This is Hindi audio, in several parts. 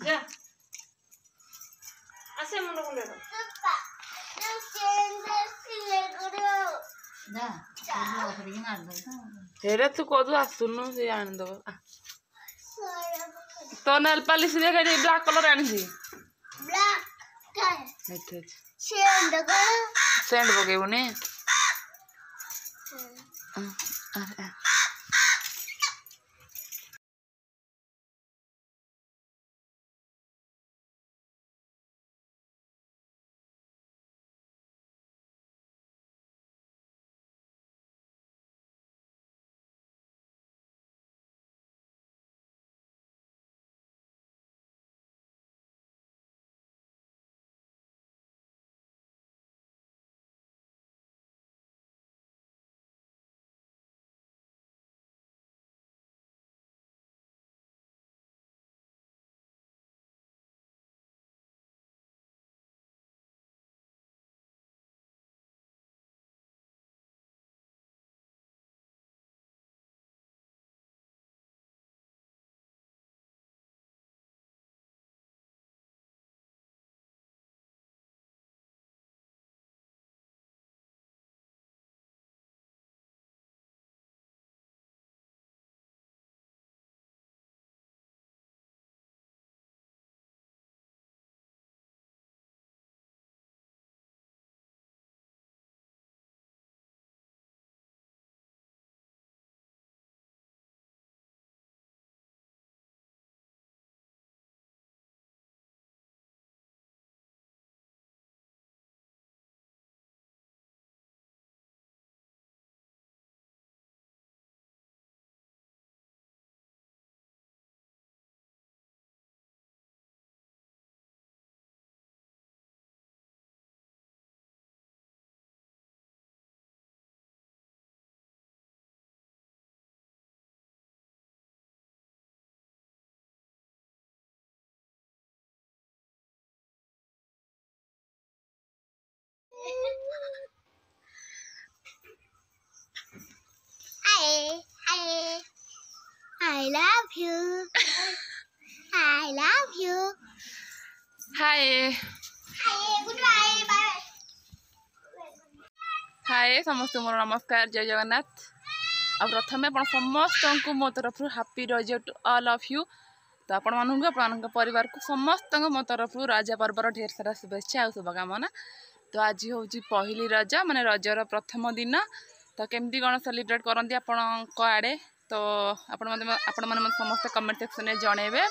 जा आसे मुंड कुंडे हेरे तू कदू आसुनु से आन दो तो नेल पॉलिश दे के ब्लैक कलर आनी थी ब्लैक अच्छा सेंड पकेबो ने I love you. I love you. Hi Goodbye. Bye. हाय समस्त मोर नमस्कार जय जगन्नाथ आ प्रथम आप समस्त को मो तरफ हैप्पी रज टू ऑल ऑफ यू तो आपण मानू आपण परिवार को समस्त मो तरफ रज पर्वर ढेर सारा शुभेच्छा और शुभकामना तो आज हूँ पहली रज माने रजर प्रथम दिन तो केमती कौन सेलिब्रेट करती आपण आड़े तो आपण मैंने समस्त कमेंट सेक्शन में जनइबे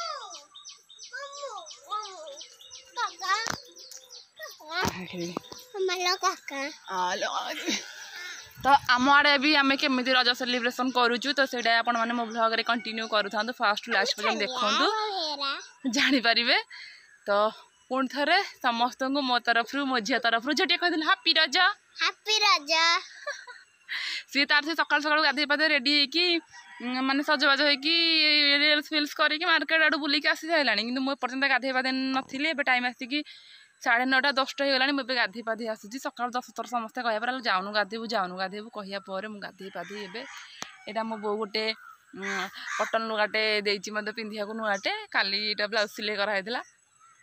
तो आम आड़े भी आम केमी रज सेलिब्रेशन करूँ तो से मैंने मो ब्लॉग रे कंटिन्यू करूँ फास्ट लास्ट पर्यटन देखु जानीपारे तो पुणी थे समस्त को मो तरफ मो झी तरफ झटे कही हैप्पी रज सी तार से सकाल सकाल गाधे पाधे रेडी होगी माने सजबाज होगी रिल्स फिल्स करके मार्केट आड़ बुलिक आसी सारा कि मुझे पर्यटन गाधे पाधे नी टाइम आसिक 9:30 10टा हो मुझे गाधे पाधे आसूँ सकाल 10 थर समस्ते कह पारे जाऊनु गाधेबू कहपर मुझे गाधे पाधे ये यहाँ मो बो गोटे कटन लुगाटे देती मत पिंधा नुआटे काली ब्लाउज सिलाई कराइला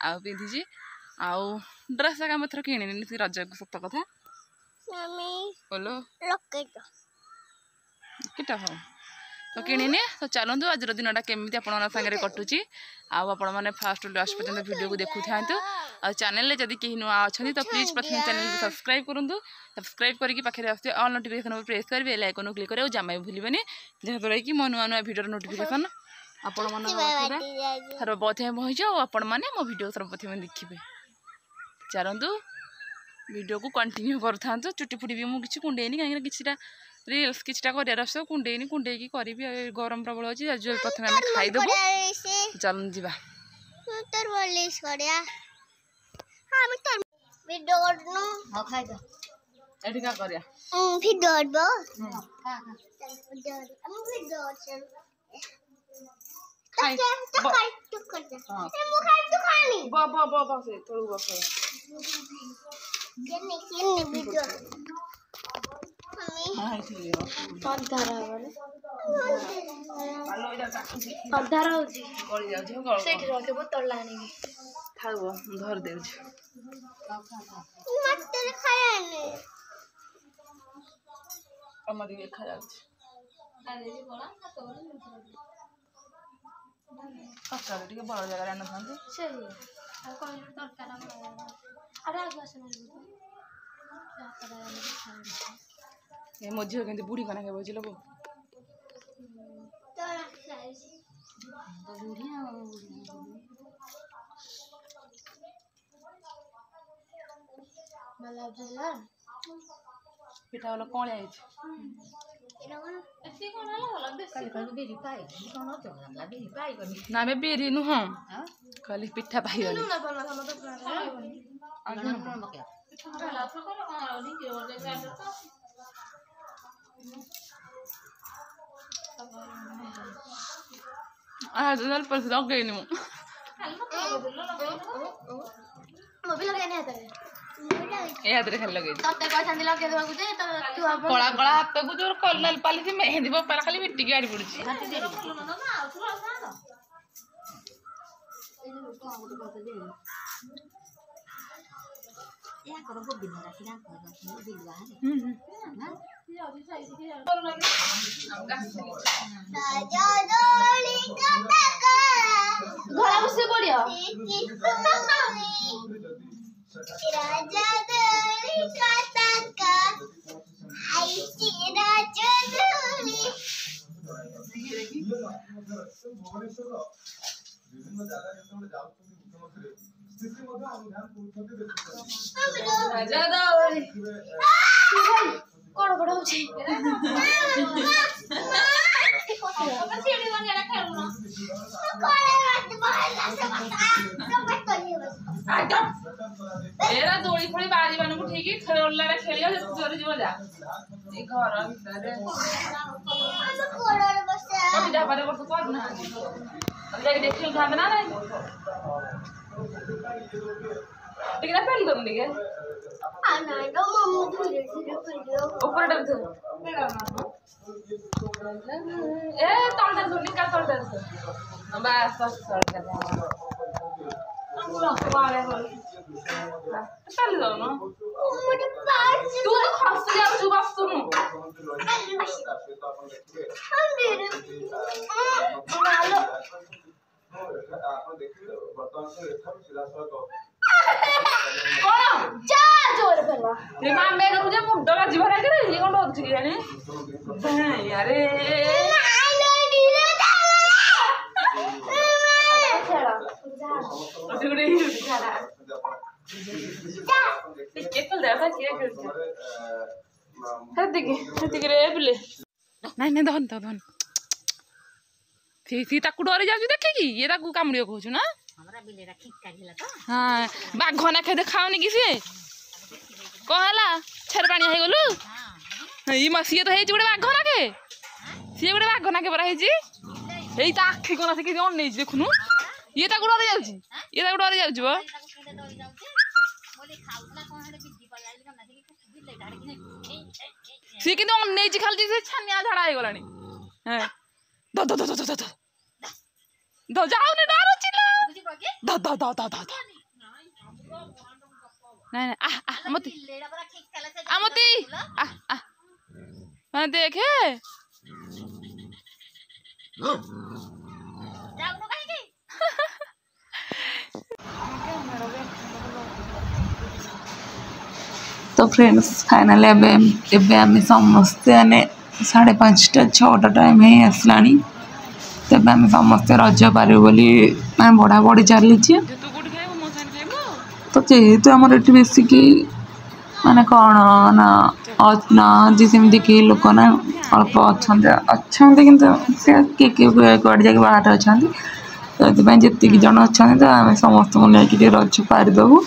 आउ पिंधि आउ ड्रेस एका मैं थर कि रज सत कथा बोलो किटा हो तो किणिनी तो चलतु आज दिन केमी आपण सागर कटुची आपण मैंने फास्ट लास्ट पर्यटन वीडियो को देखु था चैनल जदि कहीं नुआ अच्छा तो प्लीज प्रथम चैनल को सब्सक्राइब करूँ सब्सक्राइब करके पाखे आस ऑल नोटिफिकेशन प्रेस करेंगे बेल आइकन क्लिक करेंगे जमा भी भूलें जहाँद्वारा कि मो नुआ नुआ भिडियो नोटिफिकेशन आपण सर्वप्रथम पहुँच आपण मैंने मो भिडियो सर्वप्रथम देखिए चलतु वीडियो को कंटिन्यू करूँ चुटी फुटी भी मुझे कुंडेनी कहीं किसी रिल्स किछटा कर कुंडेनी कुंडेकी करी गरम प्रबल अच्छी आज प्रथम आम खाईदेबू चल जा ଅନ୍ଧାର ହଉଛି ଗଳି ଯାଉଛି ସେଇଠି ରହିଲେ ବୋତଲ ଆଣିବି ଥାଉ ଧରି ଦେଉଛି ମତେ ଖାଇଆନି ଆମର ଦେଖା ଯାଉଛି ତରକାରୀ ଟିକେ ବଡ଼ ଜାଗାରେ ଆଣିଥାନ୍ତି ସେଇ ଆଉ କହିଲୁ ତରକାରୀ ଆରେ ଆଗ ଆସୁନି ଏ ମୋ ଝିଅ କେମିତି ବୁଢ଼ୀ କନା କେବେ ବୁଝିଲ ବୋ ପିଠା ଭଲ କଅଁଳିଆ ହେଇଛି ନା ଆମେ ବିରି ନୁହଁ ଖାଲି ପିଠା ପାଇଗଲି ପଇସା ଲଗେଇନି ମୁଁ ଏ ହାତରେ ଖାଲି ଲଗେଇଛି କଳା କଳା ହାତକୁ ଯୋଉ କଲର ପାଲିଛି ମେହେନ୍ଦି ବପାର ଖାଲି ମିଟିକି ଆଡି ପଡୁଛି ଘୋड़ा ବସି ପଡିବ राजा दली काका आईची राजा दली राजा दली कोड़ कोड़ होची एरा दोड़ी फोड़ी बारी बानू ठीक खेलला रे खेलियो जोरे जीव जा ए घर भीतर हम कोड़ बसे कोठी जा बारे वर्ष कर ना जाके देखिल था ना नहीं ठीक ना पहली तुम देखे आना नो मम्मी धीरे धीरे पड़ियो ऊपर डर दो ए तोड़ दे निकाल तोड़ दे बस बस तोड़ दे वाले चल जाओ ना मुझे पास तू तो खस जा तू बस सुन हम धीरे मालो कौन जा जोर पेला ये मामे को मुझे मुंडो का जीवन है करे ये कौन होती है ने यारे आलो धीरे चला उठगड़ी उठाड़ा ये कल देखा क्या करते हत्ती रे बिले नहीं नहीं धन तो धन सी ताकू डरी जाऊ देखे कि ये ताकू कामुड़ियो कहू ना हमरा बिलेरा ठीक काढिला तो हां बाघना खाइ खाउनी कि से कहला छेर पानी हे गलु हां ई मसिए तो हेजी बडे बाघना के सी बडे बाघना के बरा हेजी एई ता आखि कोना से कि ऑन नै देखुनु ये ताकू डरी जाउची ये ताकू डरी जाउची बो बोले खाउला कोन हडे बिद्दी पलाइल कना से कि बिले ढाडी कि सी कि ऑन नै खालती से छानिया झाड़ा हे गलानी हां the the the the the the जाओ ने डर चिल्ला बुझी पके the the the the the नहीं नहीं आ मती बिलेरा बरा ठीक काला से आमती आ मैं देखे जाऊ तो काहे के तो फ्रेंड्स फाइनली एबे आम समस्ते आने 5:30 6टा टाइम है आसलानी तेज आम समस्ते रज पारू बोली मैं बढ़ा बढ़ी चली तो जेहेतु आमर ये बेसिक माने कौन ना ना जी सेमती कि लोक ना अल्प अच्छा कितु किए कड़े जाके बाहर अच्छा तो ये जी जन अच्छा तो आम समस्त को लेकिन रज पारिदेबू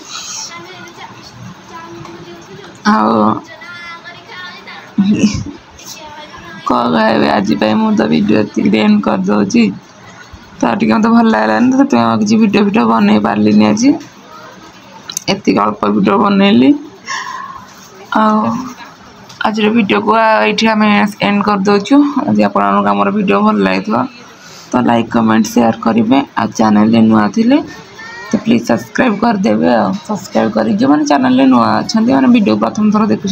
कह आज मुझे वीडियो एंड कर दूसरी तो टी मत भल लगानी तो किसी वीडियो बन पार्ली आज एति अल्प वीडियो बनैली आज वीडियो को ये आम एंड कर दोचु। यदि आपमर वीडियो भल लगे तो लाइक कमेंट शेयर करेंगे। आ चैनल नुआ थिले तो प्लीज सब्सक्राइब करदेवे। सब्सक्राइब कर जो मैंने चैनल नुआ अच्छा मैंने वीडियो प्रथम थर देखुं